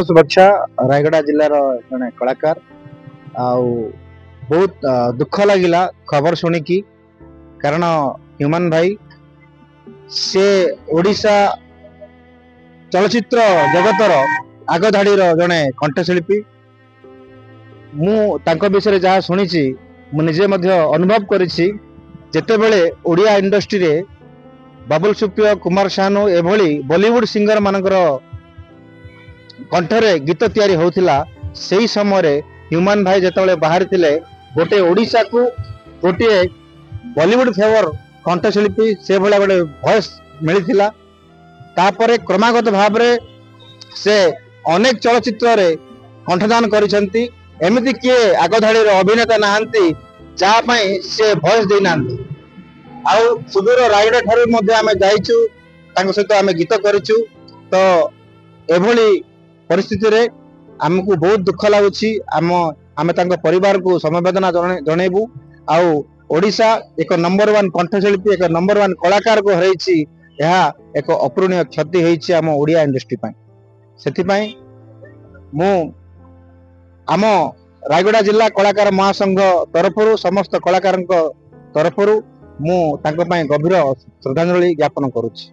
शुभेच्छा रायगड़ा जिलार जड़े कलाकार आउ बहुत दुख लगिला खबर शुणिकी कारण ह्यूमन भाई से ओडिशा चलचित्र जगतर आग धाड़ी जड़े कंठशिल्पी मु विषय जहाँ शुणी मुझे अनुभव करिछि जेते बेले ओडिया इंडस्ट्री रे बाबुल सुप्रिय कुमार सानू एभली बॉलीवुड सिंगर मानकर कंठरे गीत तैयारी होतिला सेही समय ह्यूमन भाई जेतबेले बाहर थिले गोटे ओडिशा को गोटे बॉलीवुड फेवर कंठशिल्पी से भला गोटे वॉइस मिलिथिला तापरे क्रमागत भाव रे से अनेक चलचित्र रे कंठदान करिसंती एमिति किए आगधाड़ी रे अभिनेता नाहंती जा पई से वॉइस दे नांती आउ सुदूर रायगढ़ ठारे मध्ये आमे जाइछु तांको सहित आमे गीत करिछु तो एभली परिस्थिति रे हमको बहुत दुख लगुच आम परिवार को समवेदना जनइबू आउ ओडिशा एक नंबर वन कंठशिल्पी एक नंबर वन कलाकार को हरई एक अपूरणीय क्षति होती आम ओडिया इंडस्ट्री से मु आम रायगड़ा जिला कलाकार महासंघ तरफ समस्त कलाकार तरफ मु गभीर श्रद्धांजलि ज्ञापन करुच्ची।